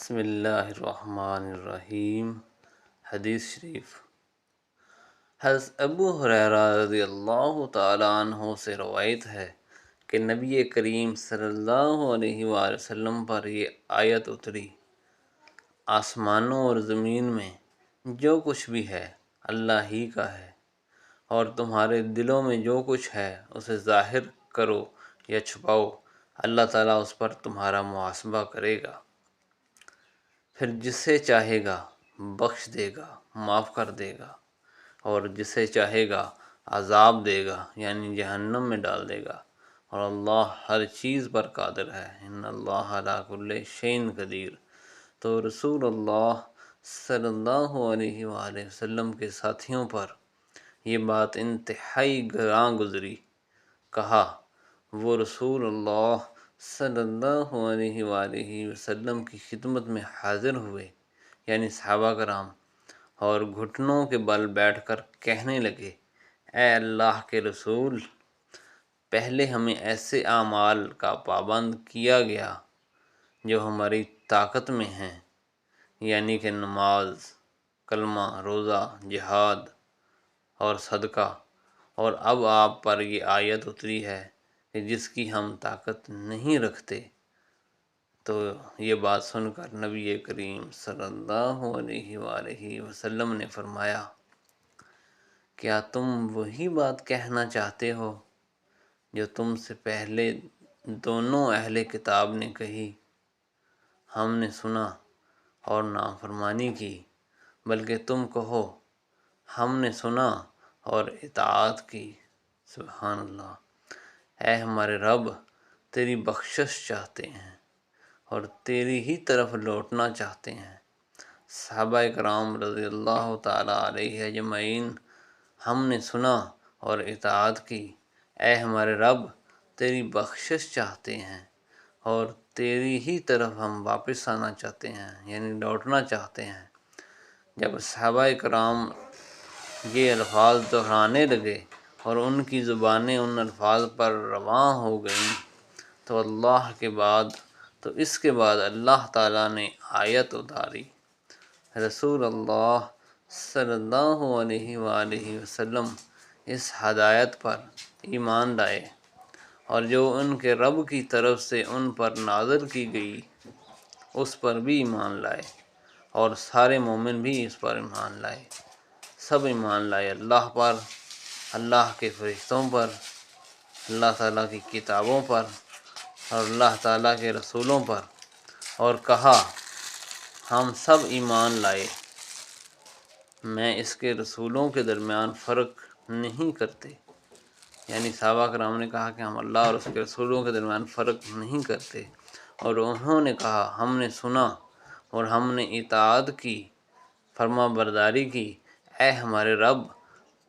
بسم اللہ الرحمن الرحیم۔ حدیث شریف حضرت ابو ہریرہ رضی اللہ تعالیٰ عنہ سے روایت ہے کہ نبی کریم صلی اللہ علیہ وآلہ وسلم پر یہ آیت اتری: آسمانوں اور زمین میں جو کچھ بھی ہے اللہ ہی کا ہے، اور تمہارے دلوں میں جو کچھ ہے اسے ظاہر کرو یا چھپاؤ، اللہ تعالیٰ اس پر تمہارا محاسبہ کرے گا۔ پھر جسے چاہے گا بخش دے گا، معاف کر دے گا، اور جسے چاہے گا عذاب دے گا، یعنی جہنم میں ڈال دے گا، اور اللہ ہر چیز پر قادر ہے۔ ان اللہ علی کل شیء قدیر۔ تو رسول اللہ صلی اللہ علیہ وآلہ وسلم کے ساتھیوں پر یہ بات انتہائی گراں گزری۔ کہا، وہ رسول اللہ صلی اللہ علیہ وآلہ وسلم کی خدمت میں حاضر ہوئے، یعنی صحابہ کرام، اور گھٹنوں کے بل بیٹھ کر کہنے لگے: اے اللہ کے رسول، پہلے ہمیں ایسے اعمال کا پابند کیا گیا جو ہماری طاقت میں ہیں، یعنی کہ نماز، کلمہ، روزہ، جہاد اور صدقہ، اور اب آپ پر یہ آیت اتری ہے کہ جس کی ہم طاقت نہیں رکھتے۔ تو یہ بات سن کر نبی کریم صلی اللہ علیہ وآلہ وسلم نے فرمایا: کیا تم وہی بات کہنا چاہتے ہو جو تم سے پہلے دونوں اہل کتاب نے کہی؟ ہم نے سنا اور نافرمانی کی، بلکہ تم کہو ہم نے سنا اور اطاعت کی۔ سبحان اللہ۔ اے ہمارے رب، تیری بخشش چاہتے ہیں اور تیری ہی طرف لوٹنا چاہتے ہیں۔ صحابہ کرام رضی اللہ تعالیٰ علیہ اجمعین: ہم نے سنا اور اطاعت کی۔ اے ہمارے رب، تیری بخشش چاہتے ہیں اور تیری ہی طرف ہم واپس آنا چاہتے ہیں، یعنی لوٹنا چاہتے ہیں۔ جب صحابہ کرام یہ الفاظ دہرانے لگے اور ان کی زبانیں ان الفاظ پر رواں ہو گئیں تو اس کے بعد اللہ تعالیٰ نے آیت اتاری۔ رسول اللہ صلی اللہ علیہ وآلہ وسلم اس ہدایت پر ایمان لائے، اور جو ان کے رب کی طرف سے ان پر نازل کی گئی اس پر بھی ایمان لائے، اور سارے مومن بھی اس پر ایمان لائے۔ سب ایمان لائے اللہ پر، اللہ کے فرشتوں پر، اللہ تعالیٰ کی کتابوں پر اور اللہ تعالیٰ کے رسولوں پر، اور کہا: ہم سب ایمان لائے، میں اس کے رسولوں کے درمیان فرق نہیں کرتے۔ یعنی صحابہ کرام نے کہا کہ ہم اللہ اور اس کے رسولوں کے درمیان فرق نہیں کرتے، اور انہوں نے کہا ہم نے سنا اور ہم نے اطاعت کی، فرما برداری کی۔ اے ہمارے رب،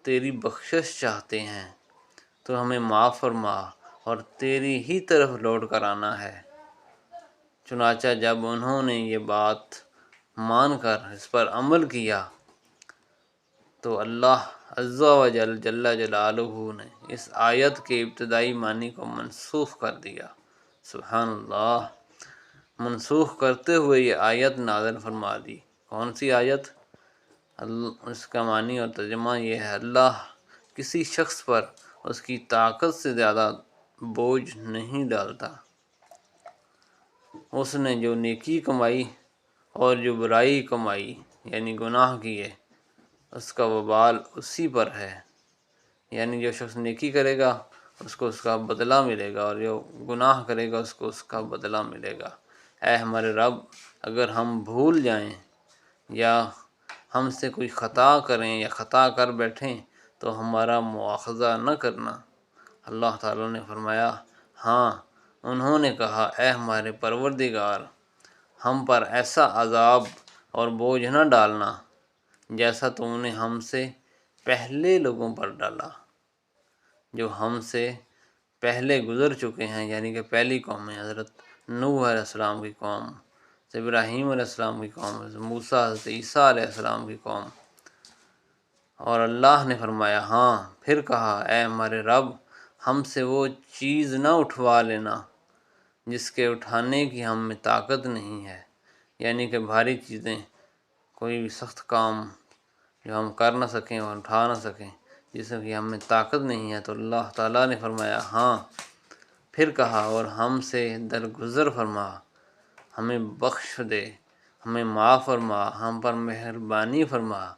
تیری بخشش چاہتے ہیں تو ہمیں معاف فرما، اور تیری ہی طرف لوٹ کر آنا ہے۔ چنانچہ جب انہوں نے یہ بات مان کر اس پر عمل کیا تو اللہ عز و جل جل جلالہ نے اس آیت کے ابتدائی معنی کو منسوخ کر دیا۔ سبحان اللہ۔ منسوخ کرتے ہوئے یہ آیت نازل فرما دی۔ کون سی آیت؟ اس کا معنی اور ترجمہ یہ ہے: اللہ کسی شخص پر اس کی طاقت سے زیادہ بوجھ نہیں ڈالتا۔ اس نے جو نیکی کمائی اور جو برائی کمائی، یعنی گناہ کیے، اس کا وبال اسی پر ہے۔ یعنی جو شخص نیکی کرے گا اس کو اس کا بدلہ ملے گا، اور جو گناہ کرے گا اس کو اس کا بدلہ ملے گا۔ اے ہمارے رب، اگر ہم بھول جائیں یا ہم سے کوئی خطا کریں یا خطا کر بیٹھیں تو ہمارا مواخذہ نہ کرنا۔ اللہ تعالیٰ نے فرمایا: ہاں، انہوں نے کہا اے ہمارے پروردگار، ہم پر ایسا عذاب اور بوجھ نہ ڈالنا جیسا تم نے ہم سے پہلے لوگوں پر ڈالا جو ہم سے پہلے گزر چکے ہیں، یعنی کہ پہلی قومیں، حضرت نوح علیہ السلام کی قوم، حضرت ابراہیم علیہ السلام کی قوم، حضرت موسیٰ، حضرت عیسیٰ علیہ السلام کی قوم۔ اور اللہ نے فرمایا: ہاں، پھر کہا اے ہمارے رب، ہم سے وہ چیز نہ اٹھوا لینا جس کے اٹھانے کی ہم میں طاقت نہیں ہے، یعنی کہ بھاری چیزیں، کوئی بھی سخت کام جو ہم کر نہ سکیں اور اٹھا نہ سکیں، جس میں کہ ہم میں طاقت نہیں ہے، تو اللہ تعالیٰ نے فرمایا ہاں، پھر کہا اور ہم سے درگزر فرما، ہمیں بخش دے، ہمیں معاف فرما، ہم پر مہربانی فرما،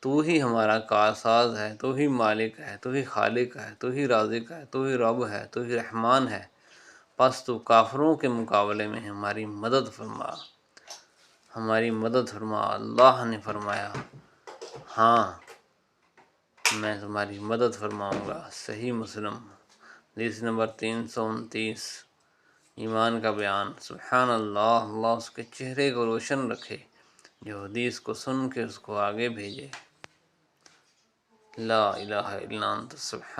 تو ہی ہمارا کارساز ہے، تو ہی مالک ہے، تو ہی خالق ہے، تو ہی رازق ہے، تو ہی رب ہے، تو ہی رحمان ہے، پس تو کافروں کے مقابلے میں ہماری مدد فرما، ہماری مدد فرما۔ اللہ نے فرمایا ہاں، میں تمہاری مدد فرماؤں گا۔ صحیح مسلم حدیث نمبر 329۔ ایمان کا بیان۔ سبحان اللہ، اللہ اس کے چہرے کو روشن رکھے جو حدیث کو سن کے اس کو آگے بھیجے۔ لا الہ الا انت سبحان